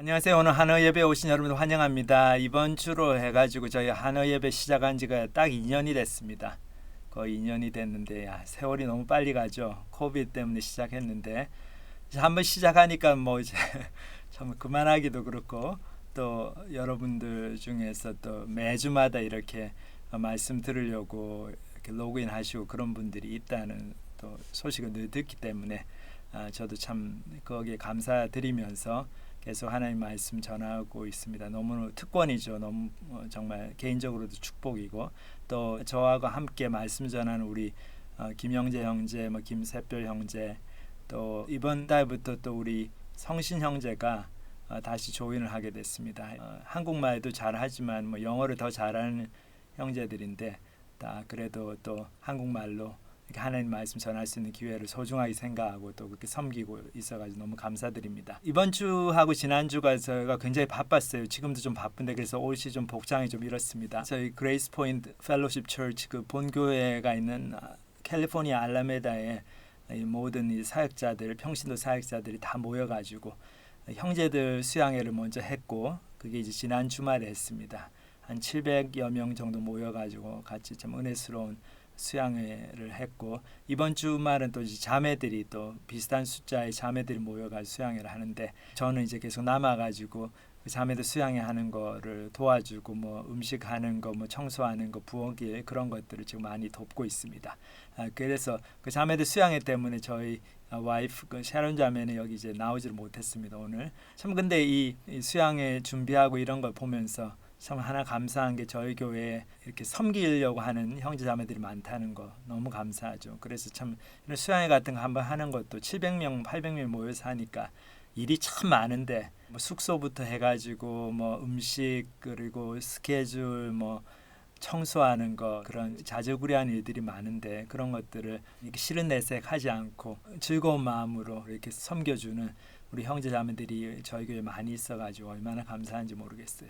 안녕하세요. 오늘 한어 예배 오신 여러분 환영합니다. 이번 주로 해가지고 저희 한어 예배 시작한 지가 딱 2년이 됐습니다. 거의 2년이 됐는데 세월이 너무 빨리 가죠. 코비드 때문에 시작했는데 이제 한번 시작하니까 뭐 이제 참 그만하기도 그렇고 또 여러분들 중에서 또 매주마다 이렇게 말씀 들으려고 이렇게 로그인 하시고 그런 분들이 있다는 또 소식을 늘 듣기 때문에 저도 참 거기에 감사드리면서 계속 하나님 말씀 전하고 있습니다. 너무 특권이죠. 너무 정말 개인적으로도 축복이고 또 저하고 함께 말씀 전하는 우리 김영재 형제, 김세별 형제 또 이번 달부터 또 우리 성신 형제가 다시 조인을 하게 됐습니다. 한국말도 잘하지만 영어를 더 잘하는 형제들인데 다 그래도 또 한국말로 하나님 말씀 전할 수 있는 기회를 소중하게 생각하고 또 그렇게 섬기고 있어가지고 너무 감사드립니다. 이번 주하고 지난 주가 저희가 굉장히 바빴어요. 지금도 좀 바쁜데 그래서 옷이 좀 복장이 좀 이렇습니다. 저희 그레이스 포인트 펠로십 처치 그 본교회가 있는 캘리포니아 알라메다에 이 모든 이 사역자들 평신도 사역자들이 다 모여가지고 형제들 수양회를 먼저 했고 그게 이제 지난 주말에 했습니다. 한 700여 명 정도 모여가지고 같이 좀 은혜스러운 수양회를 했고 이번 주말은 또 이제 자매들이 또 비슷한 숫자의 자매들이 모여가지고 수양회를 하는데 저는 이제 계속 남아가지고 그 자매들 수양회 하는 거를 도와주고 음식 하는 거 청소하는 거 부엌일 그런 것들을 지금 많이 돕고 있습니다. 그래서 그 자매들 수양회 때문에 저희 와이프 그 샤론 자매는 여기 이제 나오지를 못했습니다. 오늘 참 근데 이 수양회 준비하고 이런 걸 보면서 참 하나 감사한 게 저희 교회에 이렇게 섬기려고 하는 형제자매들이 많다는 거 너무 감사하죠. 그래서 참 이런 수양회 같은 거 한번 하는 것도 700명, 800명 모여서 하니까 일이 참 많은데 숙소부터 해가지고 음식 그리고 스케줄 청소하는 거 그런 자저구리한 일들이 많은데 그런 것들을 이렇게 싫은 내색하지 않고 즐거운 마음으로 이렇게 섬겨주는 우리 형제자매들이 저희 교회에 많이 있어가지고 얼마나 감사한지 모르겠어요.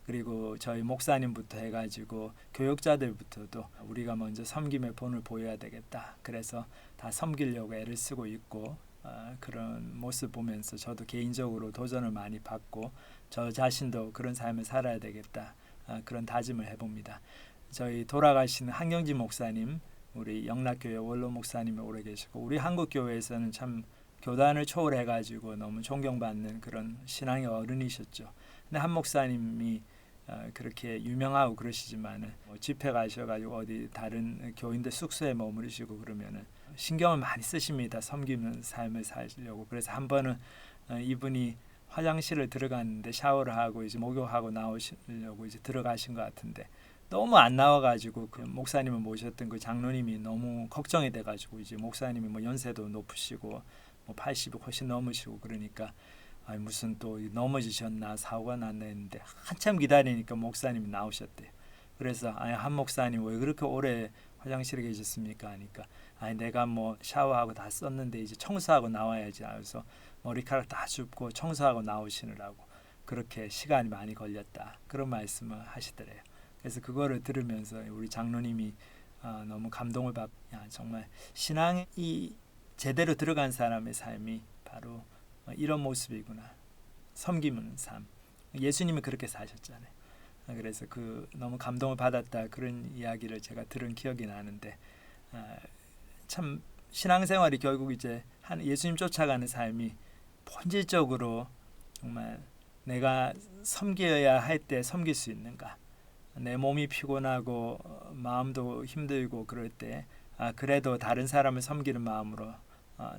그리고 저희 목사님부터 해가지고 교육자들부터도 우리가 먼저 섬김의 본을 보여야 되겠다. 그래서 다 섬기려고 애를 쓰고 있고 그런 모습 보면서 저도 개인적으로 도전을 많이 받고 저 자신도 그런 삶을 살아야 되겠다. 그런 다짐을 해봅니다. 저희 돌아가신 한경진 목사님, 우리 영락교회 원로 목사님이 오래 계시고 우리 한국교회에서는 참 교단을 초월해가지고 너무 존경받는 그런 신앙의 어른이셨죠. 근데 한 목사님이 그렇게 유명하고 그러시지만은 집회 가셔가지고 어디 다른 교인들 숙소에 머무르시고 그러면은 신경을 많이 쓰십니다. 섬기는 삶을 살려고. 그래서 한 번은 이분이 화장실을 들어갔는데 샤워를 하고 이제 목욕하고 나오시려고 이제 들어가신 것 같은데 너무 안 나와가지고 그 목사님을 모셨던 그 장로님이 너무 걱정이 돼가지고 이제 목사님이 연세도 높으시고 80이 훨씬 넘으시고 그러니까 무슨 또 넘어지셨나 사고가 났나 했는데 한참 기다리니까 목사님이 나오셨대요. 그래서 한 목사님 왜 그렇게 오래 화장실에 계셨습니까 하니까 내가 샤워하고 다 썼는데 이제 청소하고 나와야지. 그래서 머리카락 다 줍고 청소하고 나오시느라고 그렇게 시간이 많이 걸렸다. 그런 말씀을 하시더래요. 그래서 그거를 들으면서 우리 장로님이 너무 감동을 받고 정말 신앙이 제대로 들어간 사람의 삶이 바로 이런 모습이구나. 섬기는 삶. 예수님이 그렇게 사셨잖아요. 그래서 그 너무 감동을 받았다 그런 이야기를 제가 들은 기억이 나는데 참 신앙생활이 결국 이제 예수님 쫓아가는 삶이 본질적으로 정말 내가 섬겨야 할 때 섬길 수 있는가. 내 몸이 피곤하고 마음도 힘들고 그럴 때 그래도 다른 사람을 섬기는 마음으로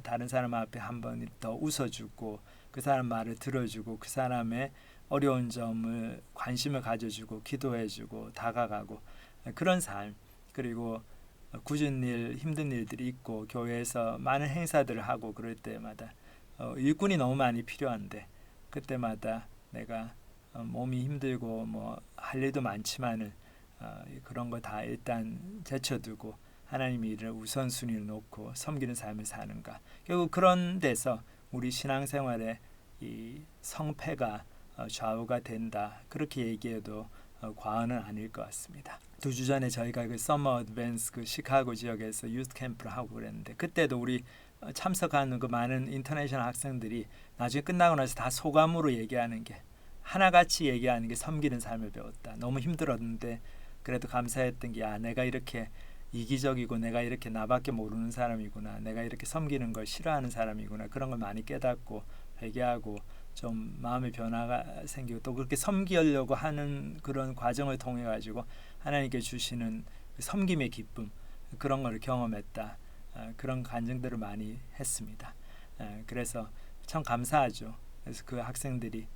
다른 사람 앞에 한 번 더 웃어주고 그 사람 말을 들어주고 그 사람의 어려운 점을 관심을 가져주고 기도해주고 다가가고 그런 삶. 그리고 굳은 일 힘든 일들이 있고 교회에서 많은 행사들을 하고 그럴 때마다 일꾼이 너무 많이 필요한데 그때마다 내가 몸이 힘들고 할 일도 많지만은 그런 거 다 일단 제쳐두고 하나님 일을 우선순위를 놓고 섬기는 삶을 사는가. 결국 그런 데서 우리 신앙생활의 이 성패가 좌우가 된다. 그렇게 얘기해도 과언은 아닐 것 같습니다. 2주 전에 저희가 그 서머 어드밴스 그 시카고 지역에서 유스 캠프를 하고 그랬는데 그때도 우리 참석하는 그 많은 인터내셔널 학생들이 나중에 끝나고 나서 다 소감으로 얘기하는 게 하나같이 얘기하는 게 섬기는 삶을 배웠다. 너무 힘들었는데 그래도 감사했던 게 내가 이렇게 이기적이고 내가 이렇게 나밖에 모르는 사람이구나. 내가 이렇게 섬기는 걸 싫어하는 사람이구나. 그런 걸 많이 깨닫고 회개하고 좀 마음의 변화가 생기고 또 그렇게 섬기려고 하는 그런 과정을 통해 가지고 하나님께 주시는 그 섬김의 기쁨 그런 걸 경험했다. 그런 간증들을 많이 했습니다. 그래서 참 감사하죠. 그래서 그 학생들이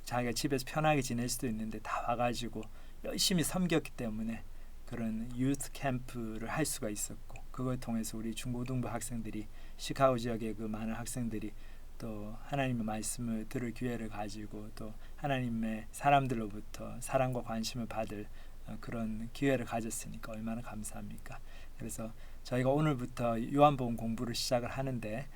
자기가 집에서 편하게 지낼 수도 있는데 다 와가지고 열심히 섬겼기 때문에 그런 유스 캠프를 할 수가 있었고 그걸 통해서 우리 중고등부 학생들이 시카고 지역의 그 많은 학생들이 또 하나님의 말씀을 들을 기회를 가지고 또 하나님의 사람들로부터 사랑과 관심을 받을 그런 기회를 가졌으니까 얼마나 감사합니까. 그래서 저희가 오늘부터 요한복음 공부를 시작을 하는데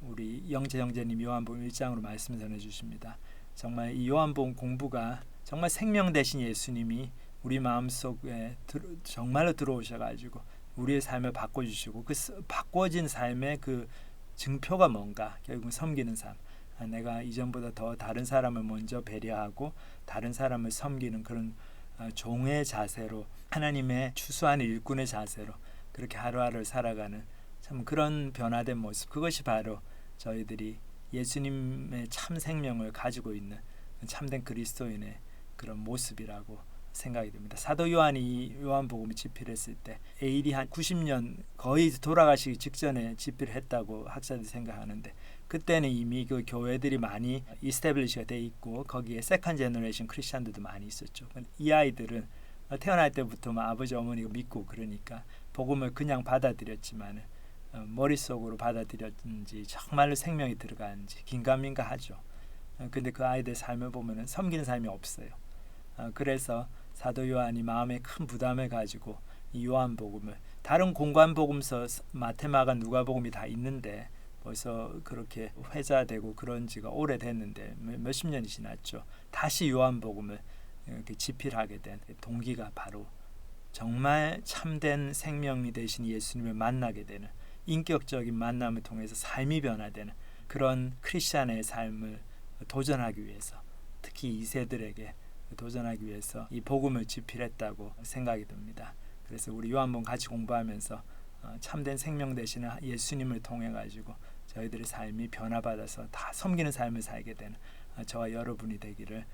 우리 형제님 요한복음 1장으로 말씀을 전해주십니다. 정말 이 요한복음 공부가 정말 생명 되신 예수님이 우리 마음속에 정말로 들어오셔가지고 우리의 삶을 바꿔주시고 그 바꿔진 삶의 그 증표가 뭔가 결국 섬기는 삶. 내가 이전보다 더 다른 사람을 먼저 배려하고 다른 사람을 섬기는 그런 종의 자세로 하나님의 추수하는 일꾼의 자세로 그렇게 하루하루를 살아가는 참 그런 변화된 모습. 그것이 바로 저희들이 예수님의 참 생명을 가지고 있는 참된 그리스도인의 그런 모습이라고 생각이 듭니다. 사도 요한이 요한복음을 집필했을 때 AD 한 90년 거의 돌아가시기 직전에 집필했다고 학자들이 생각하는데 그때는 이미 그 교회들이 많이 이스태블리시가 돼 있고 거기에 세컨 제너레이션 크리스천들도 많이 있었죠. 이 아이들은 태어날 때부터 아버지 어머니가 믿고 그러니까 복음을 그냥 받아들였지만 머릿속으로 받아들였는지 정말로 생명이 들어가는지 긴가민가하죠. 근데 그 아이들 삶을 보면은 섬기는 삶이 없어요. 그래서 사도 요한이 마음에 큰 부담을 가지고 이 요한복음을 다른 공관복음서 마태마가 누가복음이 다 있는데 벌써 그렇게 회자되고 그런 지가 오래됐는데 몇십 년이 지났죠. 다시 요한복음을 이렇게 집필하게 된 동기가 바로 정말 참된 생명이 되신 예수님을 만나게 되는 인격적인 만남을 통해서 삶이 변화되는 그런 크리스찬의 삶을 도전하기 위해서 특히 2세들에게 도전하기 위해서 이 복음을 집필했다고 생각이 듭니다. 그래서 우리 요한복음 같이 공부하면서 참된 생명 되시는 예수님을 통해 가지고 저희들의 삶이 변화받아서 다 섬기는 삶을 살게 되는 저와 여러분이 되기를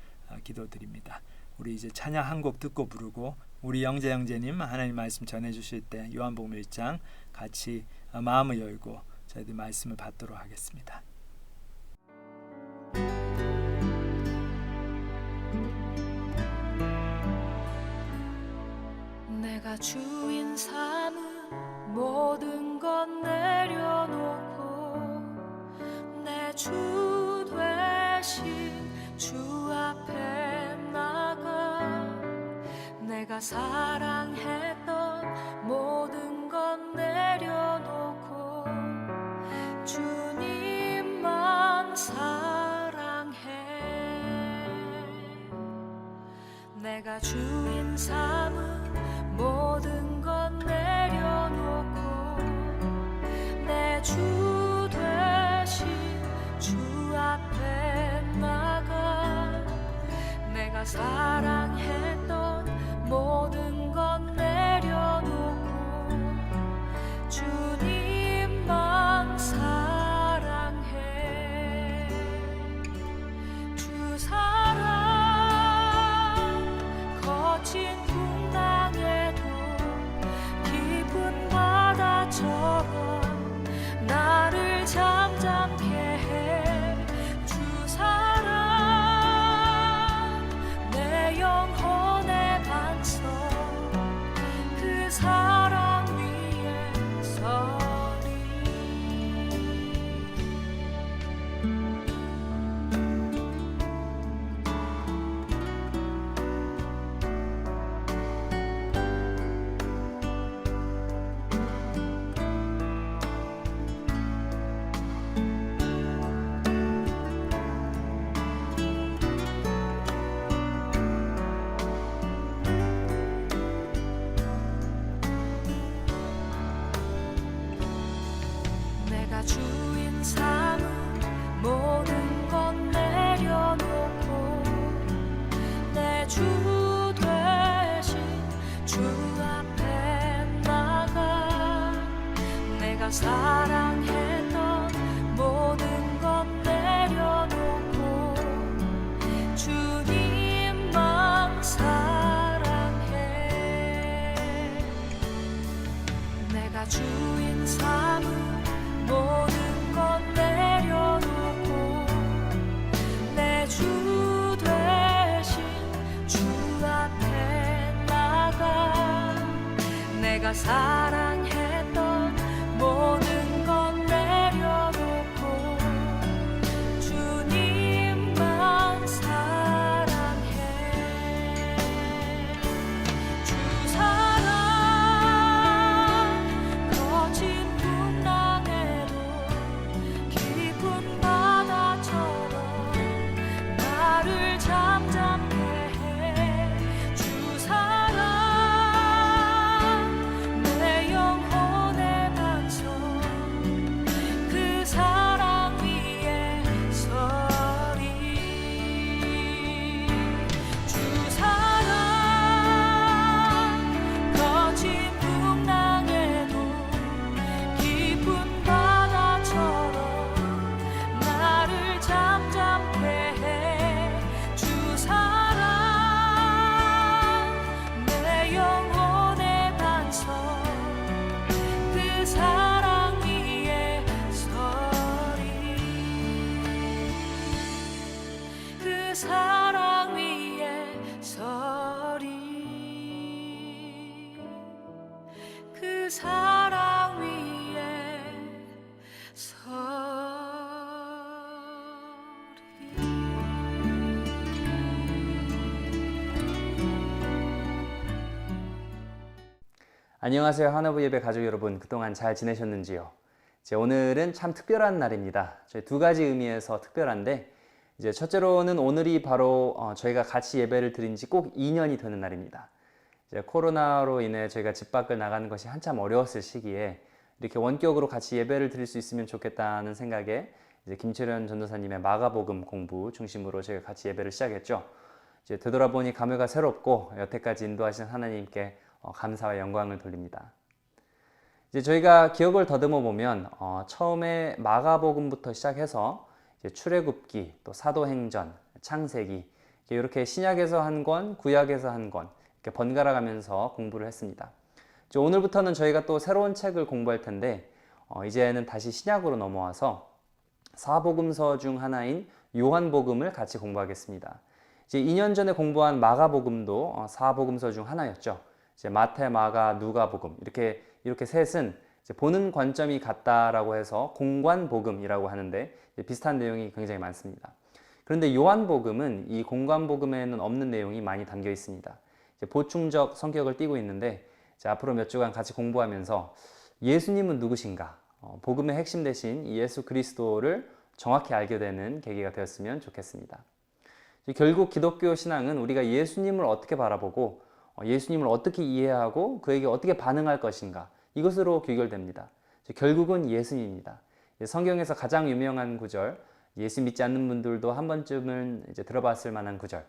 기도드립니다. 우리 이제 찬양 한 곡 듣고 부르고 우리 형제님 하나님 말씀 전해주실 때 요한복음 1장 같이 마음을 열고 저희들 말씀을 받도록 하겠습니다. 내가 주인 삼은 모든 것 내려놓고 내 주 되신 주 앞에 나가 내가 사랑했던 모든 것 내려놓고 주님만 사랑해 내가 주인 삼은 모든 것 내려놓고 내 주 되신 주 앞에 나가 내가 사랑했던 모든 것 내려놓고 주님만 사랑해 주 사랑 거친 풍랑에도 깊은 바다처럼 나를 잠잠케 해 주 사랑 내 주 되신 주 앞에 나가 내가 사랑했던 모든 것 내려놓고 주님만 사랑해. 내가 주인 삼은 모든 것 내려놓고 내 주 되신 주 앞에 나가 내가 사랑했던 모든 것 내려놓고 주님만 사랑해. 주 사랑 거친 풍랑에도 깊은 바다처럼 나를 잠잠케 해. 주 사랑 내 영혼의 반석 그 사랑 위에 서리. 주 사랑 거친 풍랑에도 깊은 바다처럼 나를 잠잠케 해. 주 사랑 내 영혼의 반석 그 사랑 위에 서리. 그 사랑 위에 서리. 그 사랑 위에 서리. 안녕하세요. 하나부 예배 가족 여러분, 그동안 잘 지내셨는지요? 이제 오늘은 참 특별한 날입니다. 저희 두 가지 의미에서 특별한데, 이제 첫째로는 오늘이 바로 저희가 같이 예배를 드린 지 꼭 2년이 되는 날입니다. 이제 코로나로 인해 저희가 집 밖을 나가는 것이 한참 어려웠을 시기에 이렇게 원격으로 같이 예배를 드릴 수 있으면 좋겠다는 생각에 이제 김철현 전도사님의 마가복음 공부 중심으로 저희가 같이 예배를 시작했죠. 이제 되돌아보니 감회가 새롭고 여태까지 인도하신 하나님께 감사와 영광을 돌립니다. 이제 저희가 기억을 더듬어 보면 처음에 마가복음부터 시작해서 이제 출애굽기, 또 사도행전, 창세기 이렇게 신약에서 한 권, 구약에서 한 권 이렇게 번갈아 가면서 공부를 했습니다. 이제 오늘부터는 저희가 또 새로운 책을 공부할 텐데 이제는 다시 신약으로 넘어와서 사복음서 중 하나인 요한복음을 같이 공부하겠습니다. 이제 2년 전에 공부한 마가복음도 사복음서 중 하나였죠. 이제 마태, 마가, 누가복음 이렇게 셋은 이제 보는 관점이 같다라고 해서 공관복음이라고 하는데 비슷한 내용이 굉장히 많습니다. 그런데 요한복음은 이 공관복음에는 없는 내용이 많이 담겨 있습니다. 이제 보충적 성격을 띠고 있는데 이제 앞으로 몇 주간 같이 공부하면서 예수님은 누구신가? 복음의 핵심 대신 예수 그리스도를 정확히 알게 되는 계기가 되었으면 좋겠습니다. 결국 기독교 신앙은 우리가 예수님을 어떻게 바라보고 예수님을 어떻게 이해하고 그에게 어떻게 반응할 것인가 이것으로 귀결됩니다. 결국은 예수님입니다. 성경에서 가장 유명한 구절, 예수 믿지 않는 분들도 한 번쯤은 이제 들어봤을 만한 구절.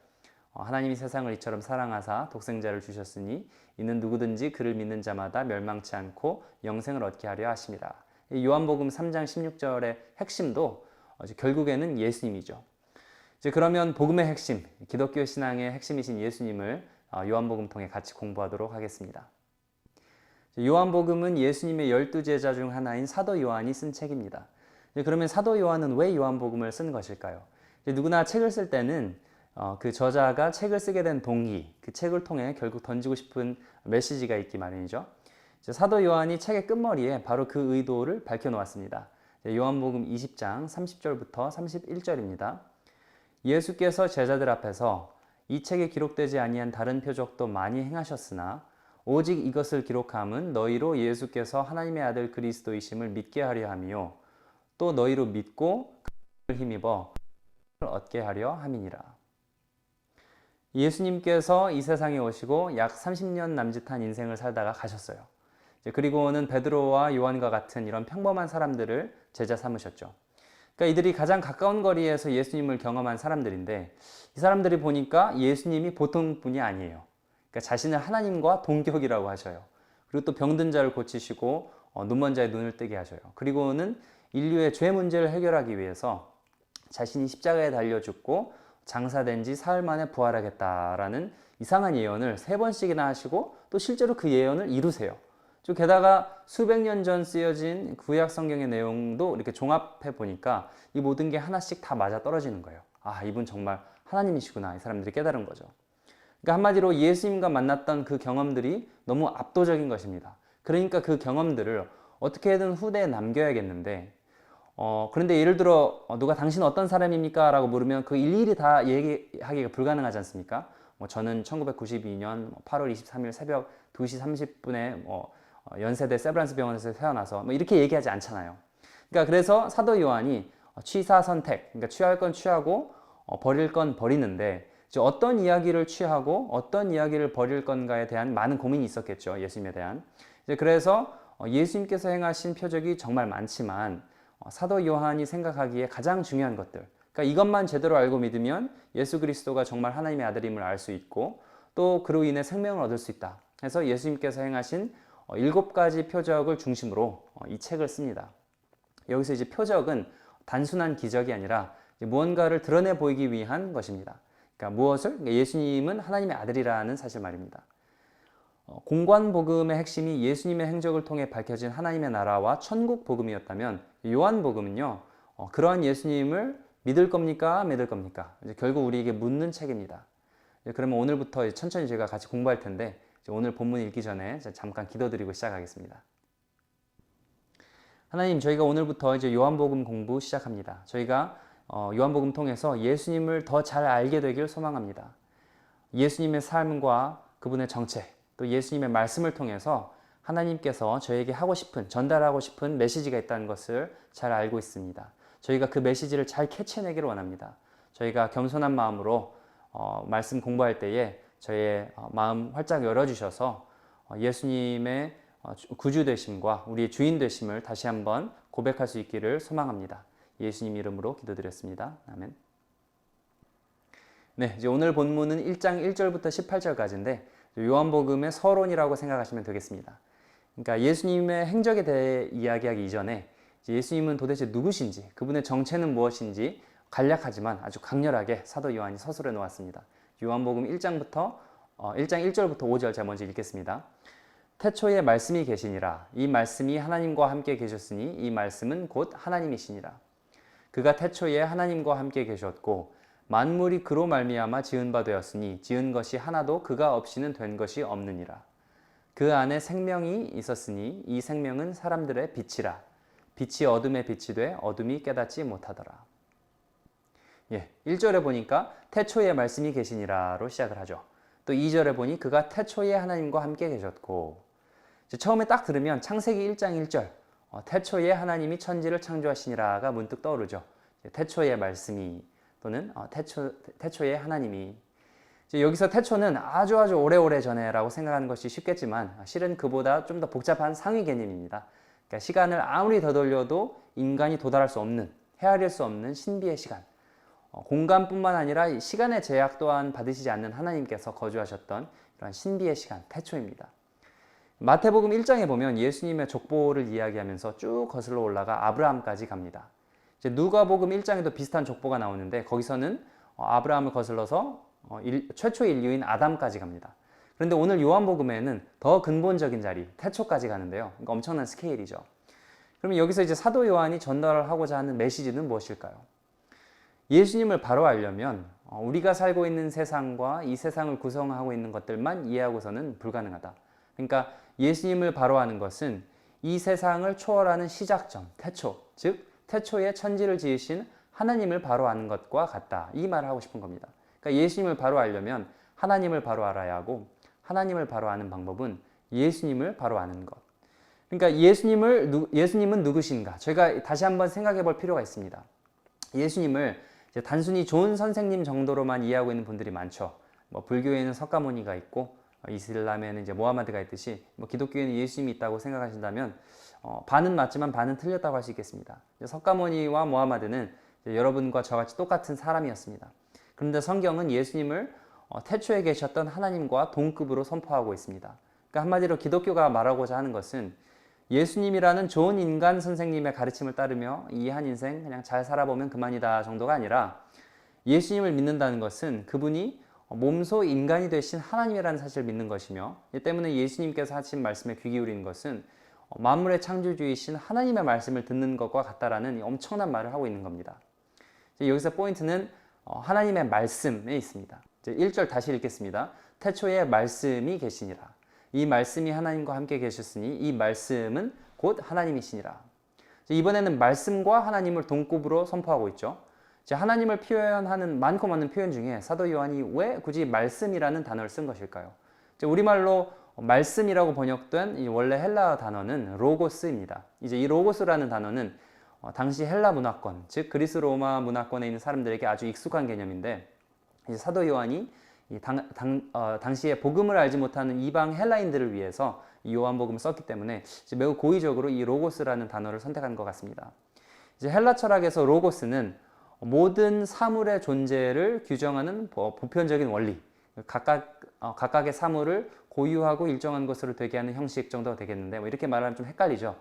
하나님이 세상을 이처럼 사랑하사 독생자를 주셨으니 이는 누구든지 그를 믿는 자마다 멸망치 않고 영생을 얻게 하려 하심이라. 요한복음 3장 16절의 핵심도 결국에는 예수님이죠. 이제 그러면 복음의 핵심, 기독교 신앙의 핵심이신 예수님을 요한복음 통해 같이 공부하도록 하겠습니다. 요한복음은 예수님의 12제자 중 하나인 사도 요한이 쓴 책입니다. 그러면 사도 요한은 왜 요한복음을 쓴 것일까요? 누구나 책을 쓸 때는 그 저자가 책을 쓰게 된 동기, 그 책을 통해 결국 던지고 싶은 메시지가 있기 마련이죠. 사도 요한이 책의 끝머리에 바로 그 의도를 밝혀놓았습니다. 요한복음 20장 30절부터 31절입니다. 예수께서 제자들 앞에서 이 책에 기록되지 아니한 다른 표적도 많이 행하셨으나 오직 이것을 기록함은 너희로 예수께서 하나님의 아들 그리스도이심을 믿게 하려 함이요 또 너희로 믿고 그를 힘입어 얻게 하려 함이니라. 예수님께서 이 세상에 오시고 약 30년 남짓한 인생을 살다가 가셨어요. 그리고는 베드로와 요한과 같은 이런 평범한 사람들을 제자 삼으셨죠. 그러니까 이들이 가장 가까운 거리에서 예수님을 경험한 사람들인데 이 사람들이 보니까 예수님이 보통 분이 아니에요. 그러니까 자신을 하나님과 동격이라고 하셔요. 그리고 또 병든 자를 고치시고 눈먼 자의 눈을 뜨게 하셔요. 그리고는 인류의 죄 문제를 해결하기 위해서 자신이 십자가에 달려 죽고 장사된 지 사흘 만에 부활하겠다라는 이상한 예언을 3번씩이나 하시고 또 실제로 그 예언을 이루세요. 또 게다가 수백 년 전 쓰여진 구약 성경의 내용도 이렇게 종합해 보니까 이 모든 게 하나씩 다 맞아 떨어지는 거예요. 아, 이분 정말 하나님이시구나. 이 사람들이 깨달은 거죠. 그러니까 한마디로 예수님과 만났던 그 경험들이 너무 압도적인 것입니다. 그러니까 그 경험들을 어떻게든 후대에 남겨야겠는데 그런데 예를 들어 누가 당신 어떤 사람입니까? 라고 물으면 그 일일이 다 얘기하기가 불가능하지 않습니까? 저는 1992년 8월 23일 새벽 2시 30분에 연세대 세브란스 병원에서 태어나서 이렇게 얘기하지 않잖아요. 그러니까 그래서 사도 요한이 취사 선택, 그러니까 취할 건 취하고 버릴 건 버리는데 이제 어떤 이야기를 취하고 어떤 이야기를 버릴 건가에 대한 많은 고민이 있었겠죠. 예수님에 대한. 이제 그래서 예수님께서 행하신 표적이 정말 많지만 사도 요한이 생각하기에 가장 중요한 것들, 그러니까 이것만 제대로 알고 믿으면 예수 그리스도가 정말 하나님의 아들임을 알 수 있고 또 그로 인해 생명을 얻을 수 있다. 그래서 예수님께서 행하신 7가지 표적을 중심으로 이 책을 씁니다. 여기서 이제 표적은 단순한 기적이 아니라 무언가를 드러내 보이기 위한 것입니다. 그러니까 무엇을? 그러니까 예수님은 하나님의 아들이라는 사실 말입니다. 공관복음의 핵심이 예수님의 행적을 통해 밝혀진 하나님의 나라와 천국 복음이었다면 요한복음은요, 그러한 예수님을 믿을 겁니까? 믿을 겁니까? 이제 결국 우리에게 묻는 책입니다. 그러면 오늘부터 천천히 저희가 같이 공부할 텐데 오늘 본문 읽기 전에 잠깐 기도드리고 시작하겠습니다. 하나님, 저희가 오늘부터 이제 요한복음 공부 시작합니다. 저희가 요한복음 통해서 예수님을 더 잘 알게 되길 소망합니다. 예수님의 삶과 그분의 정체, 또 예수님의 말씀을 통해서 하나님께서 저에게 하고 싶은, 전달하고 싶은 메시지가 있다는 것을 잘 알고 있습니다. 저희가 그 메시지를 잘 캐치해내기를 원합니다. 저희가 겸손한 마음으로 말씀 공부할 때에 저희의 마음 활짝 열어주셔서 예수님의 구주 되심과 우리의 주인 되심을 다시 한번 고백할 수 있기를 소망합니다. 예수님 이름으로 기도드렸습니다. 아멘. 네, 이제 오늘 본문은 1장 1절부터 18절까지인데 요한복음의 서론이라고 생각하시면 되겠습니다. 그러니까 예수님의 행적에 대해 이야기하기 이전에 예수님은 도대체 누구신지, 그분의 정체는 무엇인지 간략하지만 아주 강렬하게 사도 요한이 서술해 놓았습니다. 요한복음 1장 1절부터 5절 제가 먼저 읽겠습니다. 태초에 말씀이 계시니라. 이 말씀이 하나님과 함께 계셨으니 이 말씀은 곧 하나님이시니라. 그가 태초에 하나님과 함께 계셨고 만물이 그로 말미암아 지은 바 되었으니 지은 것이 하나도 그가 없이는 된 것이 없느니라. 그 안에 생명이 있었으니 이 생명은 사람들의 빛이라. 빛이 어둠에 빛이 돼 어둠이 깨닫지 못하더라. 1절에 보니까 태초에 말씀이 계시니라로 시작을 하죠. 또 2절에 보니 그가 태초에 하나님과 함께 계셨고, 처음에 딱 들으면 창세기 1장 1절 태초에 하나님이 천지를 창조하시니라가 문득 떠오르죠. 태초에 말씀이 또는 태초에 하나님이. 여기서 태초는 아주 오래오래 전에라고 생각하는 것이 쉽겠지만 실은 그보다 좀 더 복잡한 상위 개념입니다. 그러니까 시간을 아무리 더 돌려도 인간이 도달할 수 없는, 헤아릴 수 없는 신비의 시간. 공간뿐만 아니라 시간의 제약 또한 받으시지 않는 하나님께서 거주하셨던 이런 신비의 시간, 태초입니다. 마태복음 1장에 보면 예수님의 족보를 이야기하면서 쭉 거슬러 올라가 아브라함까지 갑니다. 이제 누가복음 1장에도 비슷한 족보가 나오는데 거기서는 아브라함을 거슬러서 최초 인류인 아담까지 갑니다. 그런데 오늘 요한복음에는 더 근본적인 자리, 태초까지 가는데요. 그러니까 엄청난 스케일이죠. 그러면 여기서 이제 사도 요한이 전달하고자 하는 메시지는 무엇일까요? 예수님을 바로 알려면 우리가 살고 있는 세상과 이 세상을 구성하고 있는 것들만 이해하고서는 불가능하다. 그러니까 예수님을 바로 아는 것은 이 세상을 초월하는 시작점, 태초, 즉 태초에 천지를 지으신 하나님을 바로 아는 것과 같다. 이 말을 하고 싶은 겁니다. 그러니까 예수님을 바로 알려면 하나님을 바로 알아야 하고 하나님을 바로 아는 방법은 예수님을 바로 아는 것. 그러니까 예수님은 누구신가? 저희가 다시 한번 생각해 볼 필요가 있습니다. 예수님을 단순히 좋은 선생님 정도로만 이해하고 있는 분들이 많죠. 불교에는 석가모니가 있고 이슬람에는 이제 모하마드가 있듯이 뭐 기독교에는 예수님이 있다고 생각하신다면 반은 맞지만 반은 틀렸다고 할 수 있겠습니다. 석가모니와 모하마드는 여러분과 저같이 똑같은 사람이었습니다. 그런데 성경은 예수님을 태초에 계셨던 하나님과 동급으로 선포하고 있습니다. 그러니까 한마디로 기독교가 말하고자 하는 것은 예수님이라는 좋은 인간 선생님의 가르침을 따르며 이 한 인생 그냥 잘 살아보면 그만이다 정도가 아니라 예수님을 믿는다는 것은 그분이 몸소 인간이 되신 하나님이라는 사실을 믿는 것이며 이 때문에 예수님께서 하신 말씀에 귀 기울이는 것은 만물의 창조주이신 하나님의 말씀을 듣는 것과 같다라는 엄청난 말을 하고 있는 겁니다. 여기서 포인트는 하나님의 말씀에 있습니다. 1절 다시 읽겠습니다. 태초에 말씀이 계시니라. 이 말씀이 하나님과 함께 계셨으니 이 말씀은 곧 하나님이시니라. 이번에는 말씀과 하나님을 동급으로 선포하고 있죠. 하나님을 표현하는 많고 많은 표현 중에 사도 요한이 왜 굳이 말씀이라는 단어를 쓴 것일까요? 우리말로 말씀이라고 번역된 이 원래 헬라어 단어는 로고스입니다. 이제 이 로고스라는 단어는 당시 헬라 문화권, 즉 그리스 로마 문화권에 있는 사람들에게 아주 익숙한 개념인데 이제 사도 요한이 당시에 복음을 알지 못하는 이방 헬라인들을 위해서 이 요한복음을 썼기 때문에 매우 고의적으로 이 로고스라는 단어를 선택한 것 같습니다. 이제 헬라 철학에서 로고스는 모든 사물의 존재를 규정하는 보편적인 원리, 각각의 사물을 고유하고 일정한 것으로 되게 하는 형식 정도가 되겠는데 이렇게 말하면 좀 헷갈리죠.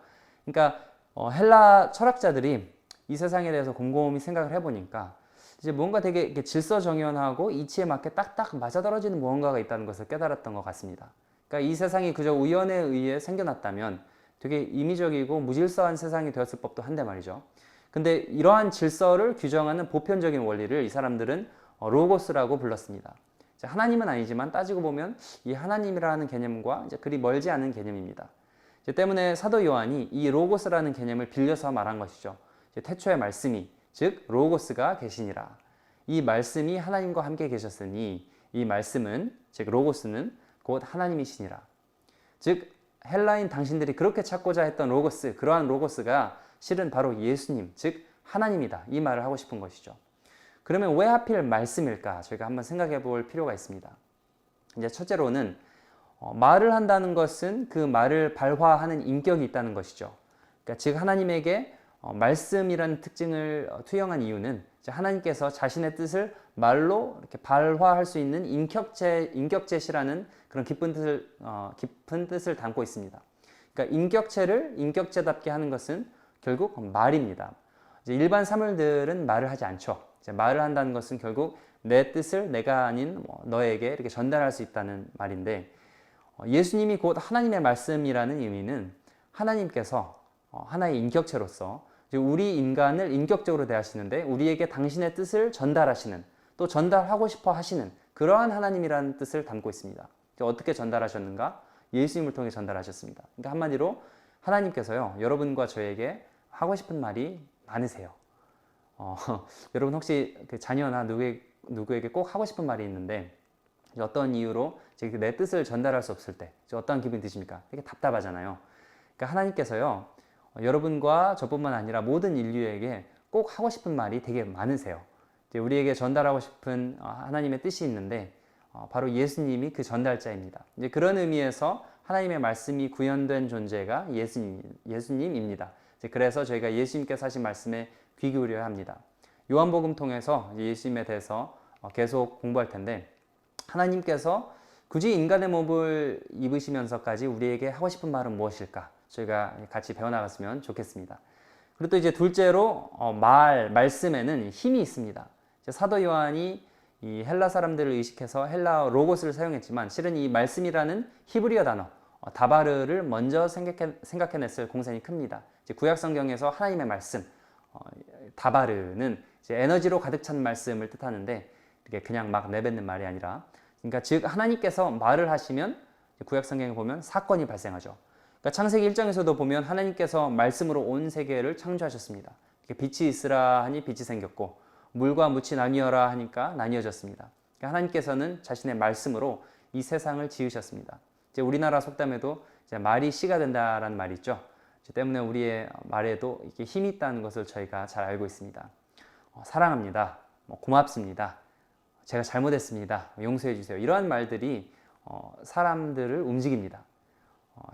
그러니까 헬라 철학자들이 이 세상에 대해서 곰곰이 생각을 해보니까 이제 뭔가 되게 이렇게 질서정연하고 이치에 맞게 딱딱 맞아떨어지는 무언가가 있다는 것을 깨달았던 것 같습니다. 그러니까 이 세상이 그저 우연에 의해 생겨났다면 되게 임의적이고 무질서한 세상이 되었을 법도 한데 말이죠. 근데 이러한 질서를 규정하는 보편적인 원리를 이 사람들은 로고스라고 불렀습니다. 하나님은 아니지만 따지고 보면 이 하나님이라는 개념과 이제 그리 멀지 않은 개념입니다. 때문에 사도 요한이 이 로고스라는 개념을 빌려서 말한 것이죠. 태초의 말씀이 즉 로고스가 계시니라. 이 말씀이 하나님과 함께 계셨으니 이 말씀은 즉 로고스는 곧 하나님이시니라. 즉 헬라인 당신들이 그렇게 찾고자 했던 로고스, 그러한 로고스가 실은 바로 예수님, 즉 하나님이다. 이 말을 하고 싶은 것이죠. 그러면 왜 하필 말씀일까? 저희가 한번 생각해 볼 필요가 있습니다. 이제 첫째로는 말을 한다는 것은 그 말을 발화하는 인격이 있다는 것이죠. 그러니까 즉 하나님에게 말씀이라는 특징을 투영한 이유는 하나님께서 자신의 뜻을 말로 이렇게 발화할 수 있는 인격체시라는 그런 깊은 뜻을 담고 있습니다. 그러니까 인격체를 인격체답게 하는 것은 결국 말입니다. 이제 일반 사물들은 말을 하지 않죠. 이제 말을 한다는 것은 결국 내 뜻을 내가 아닌 너에게 이렇게 전달할 수 있다는 말인데 예수님이 곧 하나님의 말씀이라는 의미는 하나님께서 하나의 인격체로서 우리 인간을 인격적으로 대하시는데 우리에게 당신의 뜻을 전달하시는 또 전달하고 싶어 하시는 그러한 하나님이라는 뜻을 담고 있습니다. 어떻게 전달하셨는가? 예수님을 통해 전달하셨습니다. 그러니까 한마디로 하나님께서요 여러분과 저에게 하고 싶은 말이 많으세요. 여러분 혹시 그 자녀나 누구에게 꼭 하고 싶은 말이 있는데 어떤 이유로 내 뜻을 전달할 수 없을 때 어떤 기분이 드십니까? 되게 답답하잖아요. 그러니까 하나님께서요 여러분과 저뿐만 아니라 모든 인류에게 꼭 하고 싶은 말이 되게 많으세요. 우리에게 전달하고 싶은 하나님의 뜻이 있는데 바로 예수님이 그 전달자입니다. 이제 그런 의미에서 하나님의 말씀이 구현된 존재가 예수님입니다. 그래서 저희가 예수님께서 하신 말씀에 귀 기울여야 합니다. 요한복음 통해서 예수님에 대해서 계속 공부할 텐데 하나님께서 굳이 인간의 몸을 입으시면서까지 우리에게 하고 싶은 말은 무엇일까? 저희가 같이 배워나갔으면 좋겠습니다. 그리고 또 이제 둘째로 말씀에는 힘이 있습니다. 사도 요한이 이 헬라 사람들을 의식해서 헬라어 로고스를 사용했지만 실은 이 말씀이라는 히브리어 단어 다바르를 먼저 생각해냈을 공산이 큽니다. 구약 성경에서 하나님의 말씀 다바르는 이제 에너지로 가득 찬 말씀을 뜻하는데 이게 그냥 막 내뱉는 말이 아니라 그러니까 즉 하나님께서 말을 하시면 구약 성경에 보면 사건이 발생하죠. 그러니까 창세기 1장에서도 보면 하나님께서 말씀으로 온 세계를 창조하셨습니다. 빛이 있으라 하니 빛이 생겼고 물과 묻이 나뉘어라 하니까 나뉘어졌습니다. 그러니까 하나님께서는 자신의 말씀으로 이 세상을 지으셨습니다. 이제 우리나라 속담에도 이제 말이 씨가 된다라는 말이 있죠. 때문에 우리의 말에도 이렇게 힘이 있다는 것을 저희가 잘 알고 있습니다. 사랑합니다. 고맙습니다. 제가 잘못했습니다. 용서해 주세요. 이러한 말들이 사람들을 움직입니다.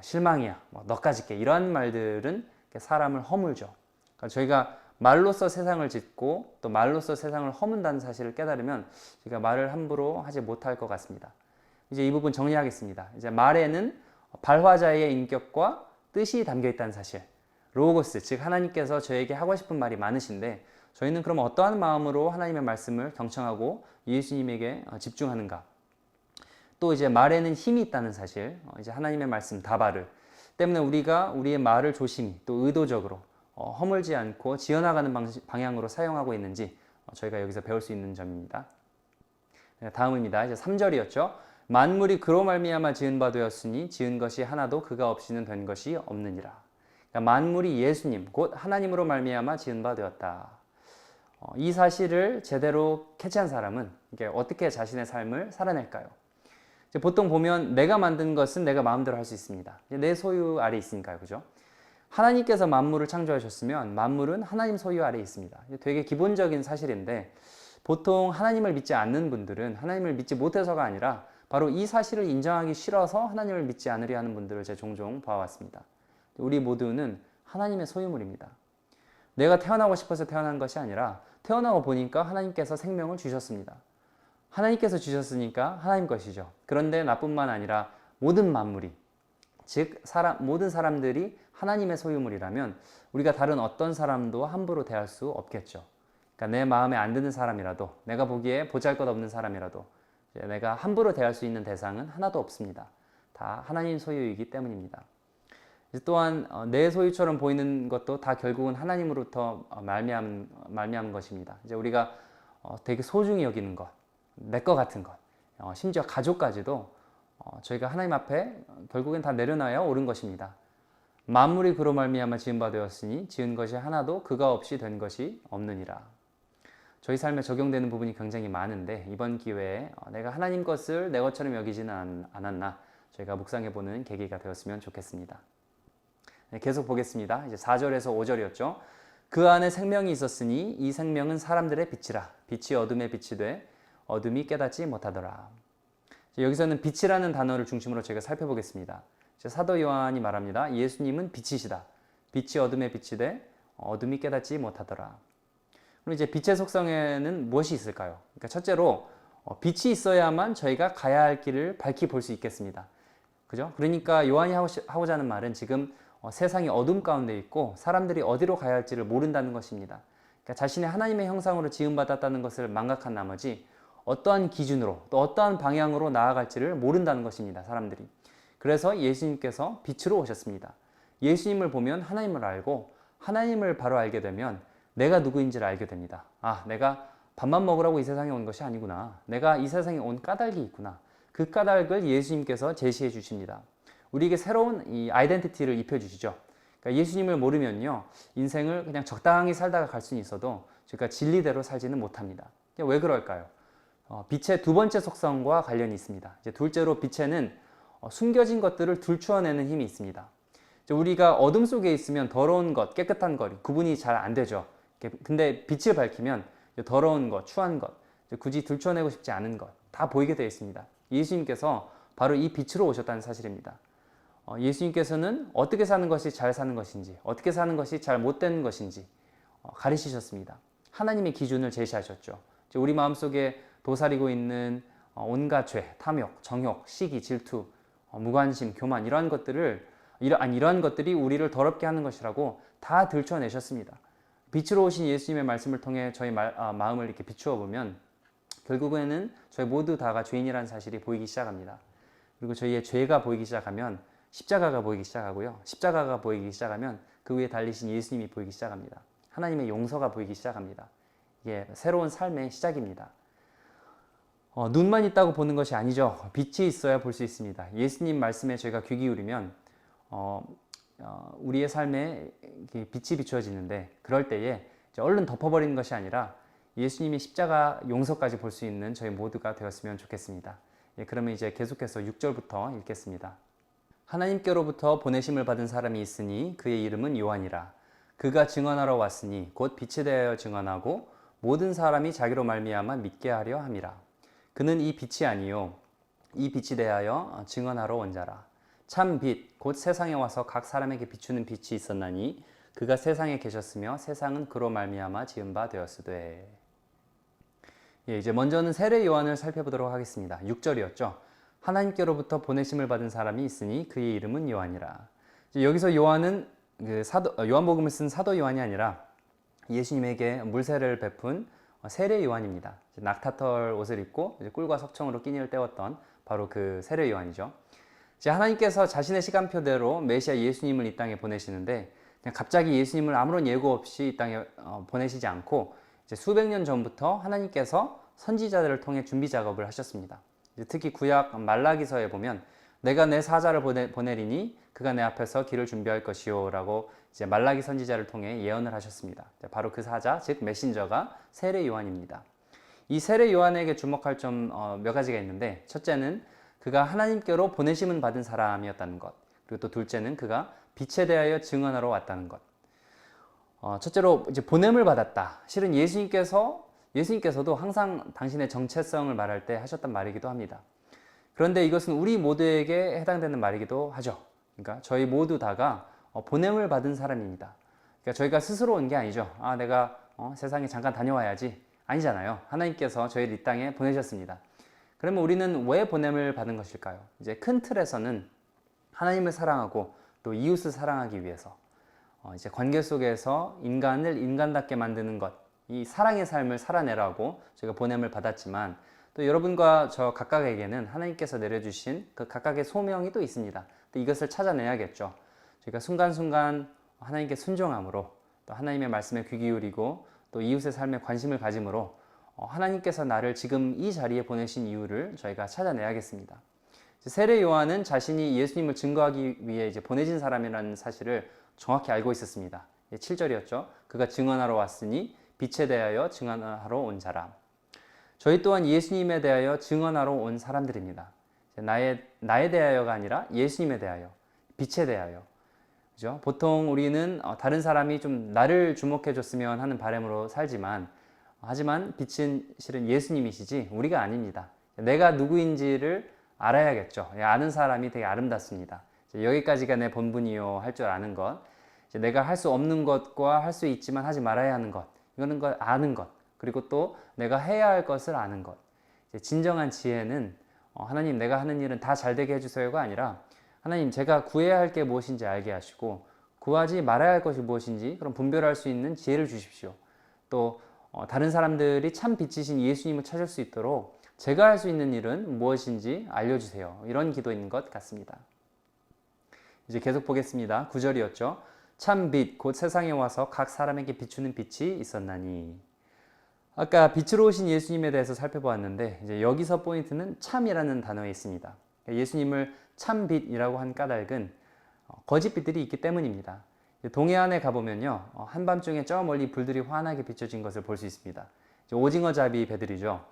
실망이야, 뭐 너까짓 게 이러한 말들은 사람을 허물죠. 그러니까 저희가 말로써 세상을 짓고 또 말로써 세상을 허문다는 사실을 깨달으면 저희가 말을 함부로 하지 못할 것 같습니다. 이제 이 부분 정리하겠습니다. 이제 말에는 발화자의 인격과 뜻이 담겨 있다는 사실, 로고스, 즉 하나님께서 저에게 하고 싶은 말이 많으신데 저희는 그럼 어떠한 마음으로 하나님의 말씀을 경청하고 예수님에게 집중하는가? 또 이제 말에는 힘이 있다는 사실, 이제 하나님의 말씀 다발을 때문에 우리가 우리의 말을 조심히 또 의도적으로 허물지 않고 지어나가는 방향으로 사용하고 있는지 저희가 여기서 배울 수 있는 점입니다. 다음입니다. 이제 3절이었죠. 만물이 그로 말미암아 지은 바 되었으니 지은 것이 하나도 그가 없이는 된 것이 없느니라. 그러니까 만물이 예수님 곧 하나님으로 말미암아 지은 바 되었다. 이 사실을 제대로 캐치한 사람은 이게 어떻게 자신의 삶을 살아낼까요? 보통 보면 내가 만든 것은 내가 마음대로 할 수 있습니다. 내 소유 아래 있으니까요, 그죠? 하나님께서 만물을 창조하셨으면 만물은 하나님 소유 아래 있습니다. 되게 기본적인 사실인데 보통 하나님을 믿지 않는 분들은 하나님을 믿지 못해서가 아니라 바로 이 사실을 인정하기 싫어서 하나님을 믿지 않으려 하는 분들을 제가 종종 봐왔습니다. 우리 모두는 하나님의 소유물입니다. 내가 태어나고 싶어서 태어난 것이 아니라 태어나고 보니까 하나님께서 생명을 주셨습니다. 하나님께서 주셨으니까 하나님 것이죠. 그런데 나뿐만 아니라 모든 만물이, 즉 모든 사람들이 하나님의 소유물이라면 우리가 다른 어떤 사람도 함부로 대할 수 없겠죠. 그러니까 내 마음에 안 드는 사람이라도, 내가 보기에 보잘것없는 사람이라도 내가 함부로 대할 수 있는 대상은 하나도 없습니다. 다 하나님 소유이기 때문입니다. 또한 내 소유처럼 보이는 것도 다 결국은 하나님으로부터 말미암은 것입니다. 이제 우리가 되게 소중히 여기는 것, 내 것 같은 것, 심지어 가족까지도 저희가 하나님 앞에 결국엔 다 내려놔야 옳은 것입니다. 만물이 그로 말미암아 지은 바 되었으니 지은 것이 하나도 그가 없이 된 것이 없느니라. 저희 삶에 적용되는 부분이 굉장히 많은데 이번 기회에 내가 하나님 것을 내 것처럼 여기지는 않았나 저희가 묵상해보는 계기가 되었으면 좋겠습니다. 네, 계속 보겠습니다. 이제 4절에서 5절이었죠. 그 안에 생명이 있었으니 이 생명은 사람들의 빛이라. 빛이 어둠에 빛이 돼 어둠이 깨닫지 못하더라. 여기서는 빛이라는 단어를 중심으로 제가 살펴보겠습니다. 사도 요한이 말합니다. 예수님은 빛이시다. 빛이 어둠에 빛이 돼 어둠이 깨닫지 못하더라. 그럼 이제 빛의 속성에는 무엇이 있을까요? 그러니까 첫째로 빛이 있어야만 저희가 가야 할 길을 밝히 볼 수 있겠습니다. 그죠? 그러니까 요한이 하고자 하는 말은 지금 세상이 어둠 가운데 있고 사람들이 어디로 가야 할지를 모른다는 것입니다. 그러니까 자신의 하나님의 형상으로 지음받았다는 것을 망각한 나머지 어떠한 기준으로 또 어떠한 방향으로 나아갈지를 모른다는 것입니다. 사람들이. 그래서 예수님께서 빛으로 오셨습니다. 예수님을 보면 하나님을 알고 하나님을 바로 알게 되면 내가 누구인지를 알게 됩니다. 아, 내가 밥만 먹으라고 이 세상에 온 것이 아니구나. 내가 이 세상에 온 까닭이 있구나. 그 까닭을 예수님께서 제시해 주십니다. 우리에게 새로운 이 아이덴티티를 입혀주시죠. 그러니까 예수님을 모르면요, 인생을 그냥 적당히 살다가 갈 수는 있어도 그러니까 진리대로 살지는 못합니다. 왜 그럴까요? 빛의 두 번째 속성과 관련이 있습니다. 이제 둘째로 빛에는 숨겨진 것들을 들추어내는 힘이 있습니다. 우리가 어둠 속에 있으면 더러운 것, 깨끗한 것 구분이 잘 안 되죠. 근데 빛을 밝히면 더러운 것, 추한 것, 굳이 들추어내고 싶지 않은 것 다 보이게 되어 있습니다. 예수님께서 바로 이 빛으로 오셨다는 사실입니다. 예수님께서는 어떻게 사는 것이 잘 사는 것인지, 어떻게 사는 것이 잘 못된 것인지 가르치셨습니다. 하나님의 기준을 제시하셨죠. 우리 마음속에 도사리고 있는 온갖 죄, 탐욕, 정욕, 시기, 질투, 무관심, 교만 이러한 것들이 우리를 더럽게 하는 것이라고 다 들춰내셨습니다. 빛으로 오신 예수님의 말씀을 통해 저희 마음을 이렇게 비추어 보면 결국에는 저희 모두 다가 죄인이라는 사실이 보이기 시작합니다. 그리고 저희의 죄가 보이기 시작하면 십자가가 보이기 시작하고요. 십자가가 보이기 시작하면 그 위에 달리신 예수님이 보이기 시작합니다. 하나님의 용서가 보이기 시작합니다. 이게 새로운 삶의 시작입니다. 눈만 있다고 보는 것이 아니죠. 빛이 있어야 볼 수 있습니다. 예수님 말씀에 저희가 귀 기울이면 우리의 삶에 빛이 비추어지는데 그럴 때에 얼른 덮어버리는 것이 아니라 예수님의 십자가 용서까지 볼 수 있는 저희 모두가 되었으면 좋겠습니다. 그러면 이제 계속해서 6절부터 읽겠습니다. 하나님께로부터 보내심을 받은 사람이 있으니 그의 이름은 요한이라. 그가 증언하러 왔으니 곧 빛에 대하여 증언하고 모든 사람이 자기로 말미암아 믿게 하려 함이라. 그는 이 빛이 아니요 이 빛이 대하여 증언하러 온 자라. 참 빛 곧 세상에 와서 각 사람에게 비추는 빛이 있었나니 그가 세상에 계셨으며 세상은 그로 말미암아 지은 바 되었으되. 이제 먼저는 세례 요한을 살펴보도록 하겠습니다. 6절이었죠. 하나님께로부터 보내심을 받은 사람이 있으니 그의 이름은 요한이라. 여기서 요한은 요한복음을 쓴 사도 요한이 아니라 예수님에게 물세례를 베푼 세례 요한입니다. 낙타털 옷을 입고 꿀과 석청으로 끼니를 때웠던 바로 그 세례 요한이죠. 하나님께서 자신의 시간표대로 메시아 예수님을 이 땅에 보내시는데 그냥 갑자기 예수님을 아무런 예고 없이 이 땅에 보내시지 않고 수백 년 전부터 하나님께서 선지자들을 통해 준비 작업을 하셨습니다. 특히 구약 말라기서에 보면 내가 내 사자를 보내리니 그가 내 앞에서 길을 준비할 것이요 라고 말라기 선지자를 통해 예언을 하셨습니다. 바로 그 사자, 즉 메신저가 세례 요한입니다. 이 세례 요한에게 주목할 점 몇 가지가 있는데, 첫째는 그가 하나님께로 보내심을 받은 사람이었다는 것, 그리고 또 둘째는 그가 빛에 대하여 증언하러 왔다는 것. 첫째로 보냄을 받았다. 실은 예수님께서도 항상 당신의 정체성을 말할 때 하셨단 말이기도 합니다. 그런데 이것은 우리 모두에게 해당되는 말이기도 하죠. 그러니까 저희 모두 다가 보냄을 받은 사람입니다. 그러니까 저희가 스스로 온 게 아니죠. 내가 세상에 잠깐 다녀와야지. 아니잖아요. 하나님께서 저희를 이 땅에 보내셨습니다. 그러면 우리는 왜 보냄을 받은 것일까요? 이제 큰 틀에서는 하나님을 사랑하고 또 이웃을 사랑하기 위해서 이제 관계 속에서 인간을 인간답게 만드는 것, 이 사랑의 삶을 살아내라고 저희가 보냄을 받았지만, 또 여러분과 저 각각에게는 하나님께서 내려주신 그 각각의 소명이 또 있습니다. 또 이것을 찾아내야겠죠. 저희가 순간순간 하나님께 순종함으로, 또 하나님의 말씀에 귀 기울이고, 또 이웃의 삶에 관심을 가짐으로 하나님께서 나를 지금 이 자리에 보내신 이유를 저희가 찾아내야겠습니다. 세례 요한은 자신이 예수님을 증거하기 위해 보내진 사람이라는 사실을 정확히 알고 있었습니다. 7절이었죠. 그가 증언하러 왔으니 빛에 대하여 증언하러 온 자라. 저희 또한 예수님에 대하여 증언하러 온 사람들입니다. 나에 대하여가 아니라 예수님에 대하여, 빛에 대하여. 그죠? 보통 우리는 다른 사람이 좀 나를 주목해 줬으면 하는 바람으로 살지만, 하지만 빛은 실은 예수님이시지 우리가 아닙니다. 내가 누구인지를 알아야겠죠. 아는 사람이 되게 아름답습니다. 여기까지가 내 본분이요 할 줄 아는 것, 내가 할 수 없는 것과 할 수 있지만 하지 말아야 하는 것, 이거는 걸 아는 것, 그리고 또 내가 해야 할 것을 아는 것. 진정한 지혜는 하나님 내가 하는 일은 다 잘 되게 해주세요가 아니라, 하나님 제가 구해야 할 게 무엇인지 알게 하시고 구하지 말아야 할 것이 무엇인지 그럼 분별할 수 있는 지혜를 주십시오. 또 다른 사람들이 참 빛이신 예수님을 찾을 수 있도록 제가 할 수 있는 일은 무엇인지 알려주세요. 이런 기도인 것 같습니다. 이제 계속 보겠습니다. 9절이었죠. 참 빛 곧 세상에 와서 각 사람에게 비추는 빛이 있었나니. 아까 빛으로 오신 예수님에 대해서 살펴보았는데, 이제 여기서 포인트는 참이라는 단어에 있습니다. 예수님을 참 빛이라고 한 까닭은 거짓 빛들이 있기 때문입니다. 동해안에 가보면요, 한밤중에 저 멀리 불들이 환하게 비춰진 것을 볼 수 있습니다. 오징어 잡이 배들이죠.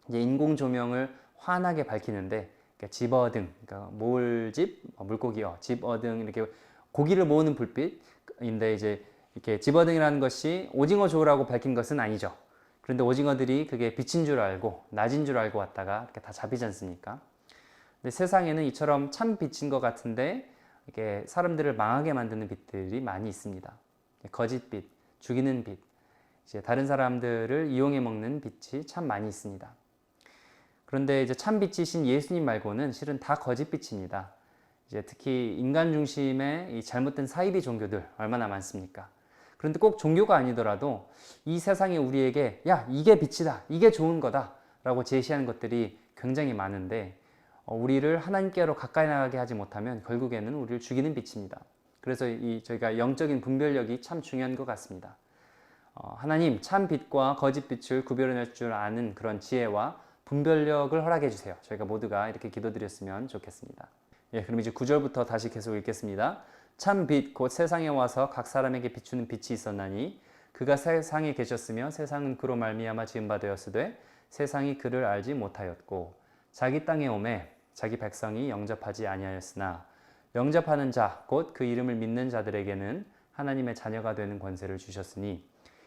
이제 인공 조명을 환하게 밝히는데, 그러니까 집어등, 그러니까 모을집, 물고기요, 집어등, 이렇게 고기를 모으는 불빛인데, 이제 이렇게 집어등이라는 것이 오징어 조라고 밝힌 것은 아니죠. 그런데 오징어들이 그게 빛인 줄 알고 낮인 줄 알고 왔다가 이렇게 다 잡히지 않습니까? 근데 세상에는 이처럼 참 빛인 것 같은데 이렇게 사람들을 망하게 만드는 빛들이 많이 있습니다. 거짓빛, 죽이는 빛, 이제 다른 사람들을 이용해 먹는 빛이 참 많이 있습니다. 그런데 이제 참 빛이신 예수님 말고는 실은 다 거짓빛입니다. 이제 특히 인간 중심의 이 잘못된 사이비 종교들 얼마나 많습니까? 그런데 꼭 종교가 아니더라도 이 세상에 우리에게 야, 이게 빛이다, 이게 좋은 거다 라고 제시하는 것들이 굉장히 많은데, 우리를 하나님께로 가까이 나가게 하지 못하면 결국에는 우리를 죽이는 빛입니다. 그래서 저희가 영적인 분별력이 참 중요한 것 같습니다. 하나님 참 빛과 거짓 빛을 구별해낼 줄 아는 그런 지혜와 분별력을 허락해 주세요. 저희가 모두가 이렇게 기도드렸으면 좋겠습니다. 그럼 이제 9절부터 다시 계속 읽겠습니다. 참 빛 곧 세상에 와서 각 사람에게 비추는 빛이 있었나니 그가 세상에 계셨으며 세상은 그로 말미암아 지은 바 되었으되 세상이 그를 알지 못하였고 자기 땅에 오매 자기 백성이 영접하지 아니하였으나 영접하는 자 곧 그 이름을 믿는 자들에게는 하나님의 자녀가 되는 권세를 주셨으니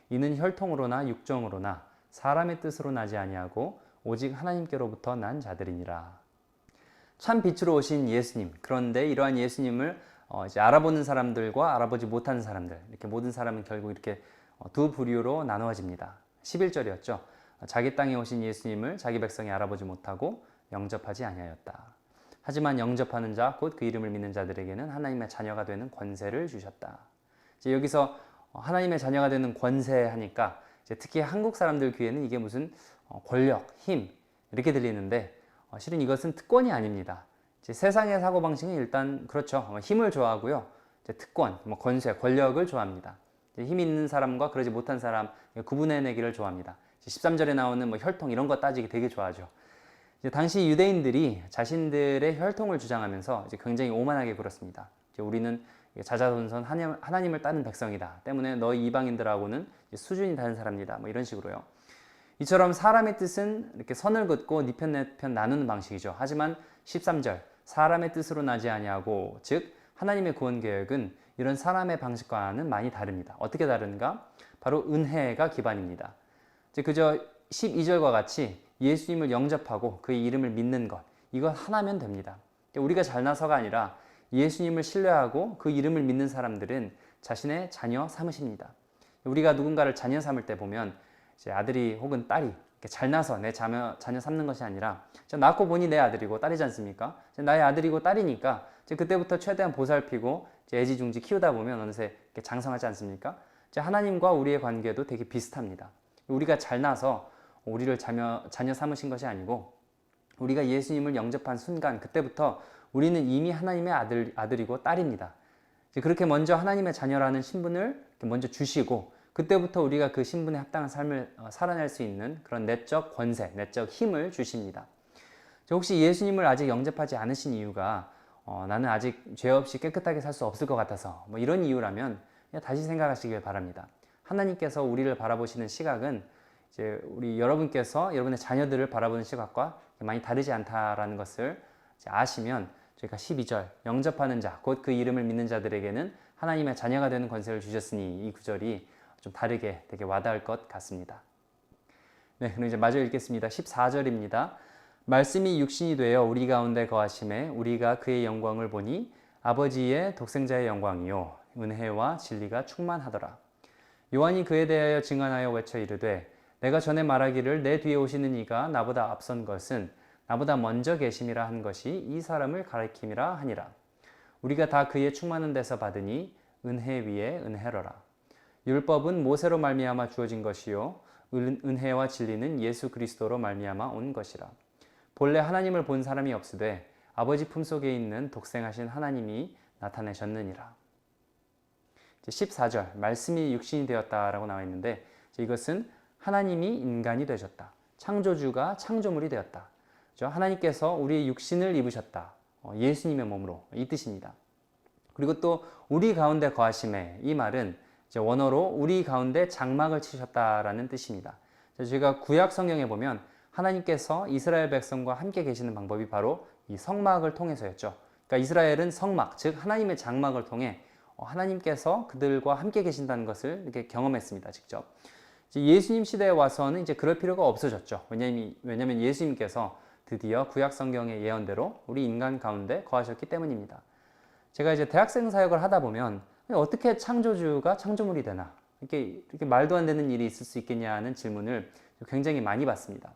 이는 혈통으로나 육정으로나 사람의 뜻으로 나지 아니하고 오직 하나님께로부터 난 자들이니라. 참 빛으로 오신 예수님. 그런데 이러한 예수님을 이제 알아보는 사람들과 알아보지 못하는 사람들, 이렇게 모든 사람은 결국 이렇게 두 부류로 나누어집니다. 11절이었죠. 자기 땅에 오신 예수님을 자기 백성이 알아보지 못하고 영접하지 아니하였다. 하지만 영접하는 자, 곧 그 이름을 믿는 자들에게는 하나님의 자녀가 되는 권세를 주셨다. 이제 여기서 하나님의 자녀가 되는 권세 하니까 이제 특히 한국 사람들 귀에는 이게 무슨 권력, 힘 이렇게 들리는데 실은 이것은 특권이 아닙니다. 이제 세상의 사고방식은 일단 그렇죠. 힘을 좋아하고요. 이제 특권, 권세, 권력을 좋아합니다. 힘 있는 사람과 그러지 못한 사람 구분해내기를 좋아합니다. 13절에 나오는 혈통 이런 거 따지기 되게 좋아하죠. 이제 당시 유대인들이 자신들의 혈통을 주장하면서 이제 굉장히 오만하게 굴었습니다. 이제 우리는 자자손손 하나님을 따른 백성이다. 때문에 너희 이방인들하고는 수준이 다른 사람이다. 이런 식으로요. 이처럼 사람의 뜻은 이렇게 선을 긋고 네 편 내 편 나누는 방식이죠. 하지만 13절 사람의 뜻으로 나지 아니하고 즉 하나님의 구원 계획은 이런 사람의 방식과는 많이 다릅니다. 어떻게 다른가? 바로 은혜가 기반입니다. 이제 그저 12절과 같이 예수님을 영접하고 그의 이름을 믿는 것 이것 하나면 됩니다. 우리가 잘나서가 아니라 예수님을 신뢰하고 그 이름을 믿는 사람들은 자신의 자녀 삼으십니다. 우리가 누군가를 자녀 삼을 때 보면 이제 아들이 혹은 딸이 잘나서 내 자녀 삼는 것이 아니라 낳고 보니 내 아들이고 딸이지 않습니까? 나의 아들이고 딸이니까 그때부터 최대한 보살피고 애지중지 키우다 보면 어느새 장성하지 않습니까? 하나님과 우리의 관계도 되게 비슷합니다. 우리가 잘나서 우리를 자녀 삼으신 것이 아니고 우리가 예수님을 영접한 순간 그때부터 우리는 이미 하나님의 아들이고 딸입니다. 그렇게 먼저 하나님의 자녀라는 신분을 먼저 주시고 그때부터 우리가 그 신분에 합당한 삶을 살아낼 수 있는 그런 내적 권세, 내적 힘을 주십니다. 혹시 예수님을 아직 영접하지 않으신 이유가 나는 아직 죄 없이 깨끗하게 살 수 없을 것 같아서 이런 이유라면 다시 생각하시길 바랍니다. 하나님께서 우리를 바라보시는 시각은 이제 여러분께서 여러분의 자녀들을 바라보는 시각과 많이 다르지 않다라는 것을 아시면 저희가 12절 영접하는 자, 곧 그 이름을 믿는 자들에게는 하나님의 자녀가 되는 권세를 주셨으니 이 구절이 좀 다르게 되게 와닿을 것 같습니다. 네, 그럼 이제 마저 읽겠습니다. 14절입니다. 말씀이 육신이 되어 우리 가운데 거하심에 우리가 그의 영광을 보니 아버지의 독생자의 영광이요 은혜와 진리가 충만하더라. 요한이 그에 대하여 증언하여 외쳐 이르되 내가 전에 말하기를 내 뒤에 오시는 이가 나보다 앞선 것은 나보다 먼저 계심이라 한 것이 이 사람을 가리킴이라 하니라. 우리가 다 그의 충만한 데서 받으니 은혜 위에 은혜로라. 율법은 모세로 말미암아 주어진 것이요 은혜와 진리는 예수 그리스도로 말미암아 온 것이라. 본래 하나님을 본 사람이 없으되 아버지 품속에 있는 독생하신 하나님이 나타내셨느니라. 14절 말씀이 육신이 되었다라고 나와 있는데 이것은 하나님이 인간이 되셨다. 창조주가 창조물이 되었다. 하나님께서 우리의 육신을 입으셨다. 예수님의 몸으로 이 뜻입니다. 그리고 또 우리 가운데 거하심에 이 말은 원어로 우리 가운데 장막을 치셨다라는 뜻입니다. 제가 구약 성경에 보면 하나님께서 이스라엘 백성과 함께 계시는 방법이 바로 이 성막을 통해서였죠. 그러니까 이스라엘은 성막, 즉 하나님의 장막을 통해 하나님께서 그들과 함께 계신다는 것을 이렇게 경험했습니다. 직접. 예수님 시대에 와서는 이제 그럴 필요가 없어졌죠. 왜냐하면 예수님께서 드디어 구약 성경의 예언대로 우리 인간 가운데 거하셨기 때문입니다. 제가 이제 대학생 사역을 하다 보면 어떻게 창조주가 창조물이 되나 이렇게 말도 안 되는 일이 있을 수 있겠냐는 질문을 굉장히 많이 받습니다.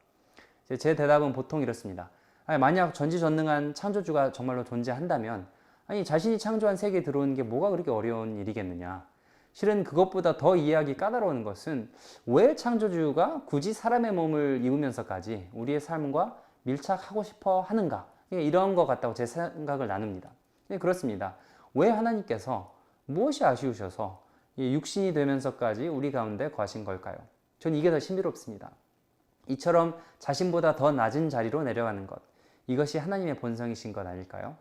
제 대답은 보통 이렇습니다. 만약 전지전능한 창조주가 정말로 존재한다면 자신이 창조한 세계에 들어오는 게 뭐가 그렇게 어려운 일이겠느냐. 실은 그것보다 더 이해하기 까다로운 것은 왜 창조주가 굳이 사람의 몸을 입으면서까지 우리의 삶과 밀착하고 싶어 하는가. 이런 것 같다고 제 생각을 나눕니다. 그렇습니다. 왜 하나님께서 무엇이 아쉬우셔서 육신이 되면서까지 우리 가운데 거하신 걸까요? 전 이게 더 신비롭습니다. 이처럼 자신보다 더 낮은 자리로 내려가는 것. 이것이 하나님의 본성이신 것 아닐까요?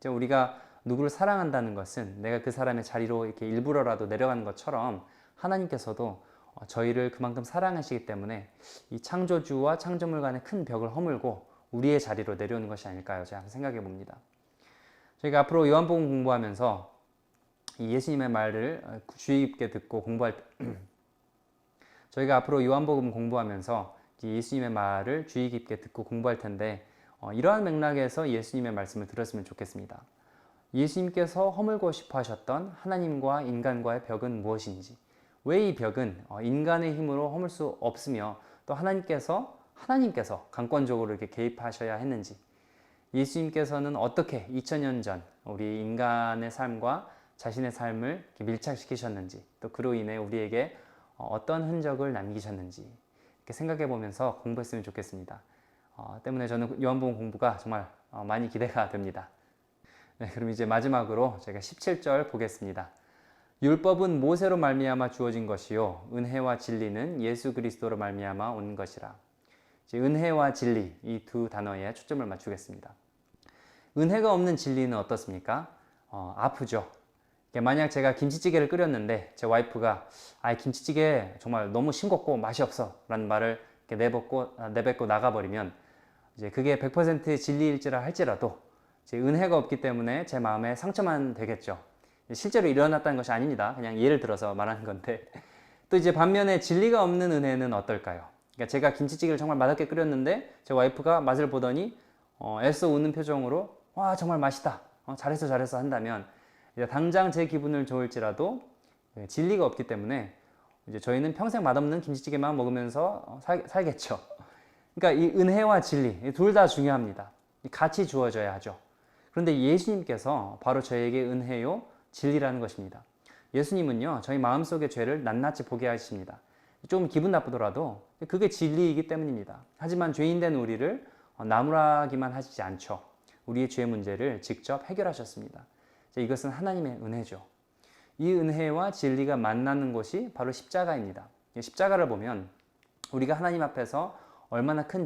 우리가 누구를 사랑한다는 것은 내가 그 사람의 자리로 이렇게 일부러라도 내려가는 것처럼 하나님께서도 저희를 그만큼 사랑하시기 때문에 이 창조주와 창조물 간의 큰 벽을 허물고 우리의 자리로 내려오는 것이 아닐까요? 제가 생각해 봅니다. 저희가 앞으로 요한복음 공부하면서 예수님의 말을 주의 깊게 듣고 공부할 저희가 앞으로 요한복음 공부하면서 예수님의 말을 주의 깊게 듣고 공부할 텐데 이러한 맥락에서 예수님의 말씀을 들었으면 좋겠습니다. 예수님께서 허물고 싶어 하셨던 하나님과 인간과의 벽은 무엇인지, 왜 이 벽은 인간의 힘으로 허물 수 없으며 또 하나님께서 강권적으로 이렇게 개입하셔야 했는지, 예수님께서는 어떻게 2000년 전 우리 인간의 삶과 자신의 삶을 이렇게 밀착시키셨는지, 또 그로 인해 우리에게 어떤 흔적을 남기셨는지 이렇게 생각해 보면서 공부했으면 좋겠습니다. 때문에 저는 요한복음 공부가 정말 많이 기대가 됩니다. 네, 그럼 이제 마지막으로 제가 17절 보겠습니다. 율법은 모세로 말미암아 주어진 것이요 은혜와 진리는 예수 그리스도로 말미암아 온 것이라. 이제 은혜와 진리 이 두 단어에 초점을 맞추겠습니다. 은혜가 없는 진리는 어떻습니까? 아프죠. 만약 제가 김치찌개를 끓였는데 제 와이프가 김치찌개 정말 너무 싱겁고 맛이 없어 라는 말을 내뱉고 나가버리면 이제 그게 100% 진리일지라 할지라도 이제 은혜가 없기 때문에 제 마음에 상처만 되겠죠. 실제로 일어났다는 것이 아닙니다. 그냥 예를 들어서 말하는 건데, 또 이제 반면에 진리가 없는 은혜는 어떨까요? 그러니까 제가 김치찌개를 정말 맛있게 끓였는데 제 와이프가 맛을 보더니 애써 웃는 표정으로 와 정말 맛있다, 잘했어 한다면 이제 당장 제 기분을 좋을지라도 진리가 없기 때문에 이제 저희는 평생 맛없는 김치찌개만 먹으면서 살겠죠. 그러니까 이 은혜와 진리 둘 다 중요합니다. 같이 주어져야 하죠. 그런데 예수님께서 바로 저에게 은혜요 진리라는 것입니다. 예수님은요 저희 마음속의 죄를 낱낱이 보게 하십니다. 좀 기분 나쁘더라도 그게 진리이기 때문입니다. 하지만 죄인된 우리를 나무라기만 하시지 않죠. 우리의 죄 문제를 직접 해결하셨습니다. 이것은 하나님의 은혜죠. 이 은혜와 진리가 만나는 곳이 바로 십자가입니다. 십자가를 보면 우리가 하나님 앞에서 얼마나 큰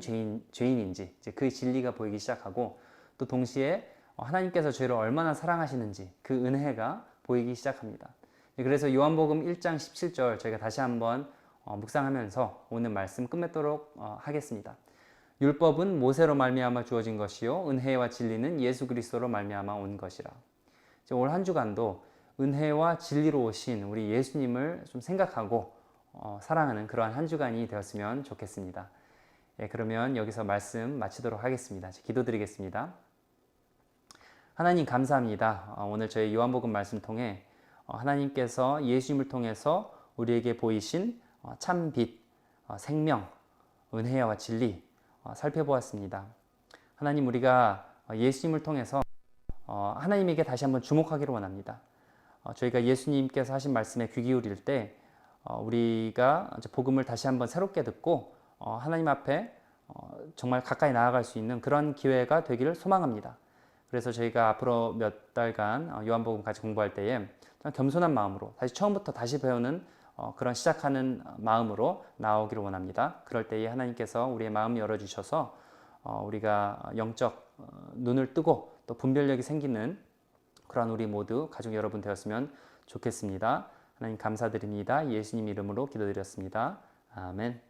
죄인인지 그 진리가 보이기 시작하고, 또 동시에 하나님께서 죄를 얼마나 사랑하시는지 그 은혜가 보이기 시작합니다. 그래서 요한복음 1장 17절 저희가 다시 한번 묵상하면서 오늘 말씀 끝맺도록 하겠습니다. 율법은 모세로 말미암아 주어진 것이요 은혜와 진리는 예수 그리스도로 말미암아 온 것이라. 올 한 주간도 은혜와 진리로 오신 우리 예수님을 좀 생각하고 사랑하는 그러한 한 주간이 되었으면 좋겠습니다. 그러면 여기서 말씀 마치도록 하겠습니다. 기도드리겠습니다. 하나님 감사합니다. 오늘 저희 요한복음 말씀 통해 하나님께서 예수님을 통해서 우리에게 보이신 참 빛, 생명, 은혜와 진리 살펴보았습니다. 하나님, 우리가 예수님을 통해서 하나님에게 다시 한번 주목하기를 원합니다. 저희가 예수님께서 하신 말씀에 귀 기울일 때 우리가 복음을 다시 한번 새롭게 듣고 하나님 앞에 정말 가까이 나아갈 수 있는 그런 기회가 되기를 소망합니다. 그래서 저희가 앞으로 몇 달간 요한복음 같이 공부할 때에 겸손한 마음으로 처음부터 다시 배우는 그런 시작하는 마음으로 나오기를 원합니다. 그럴 때에 하나님께서 우리의 마음 열어주셔서 우리가 영적 눈을 뜨고 또 분별력이 생기는 그런 우리 모두 가족 여러분 되었으면 좋겠습니다. 하나님 감사드립니다. 예수님 이름으로 기도드렸습니다. 아멘.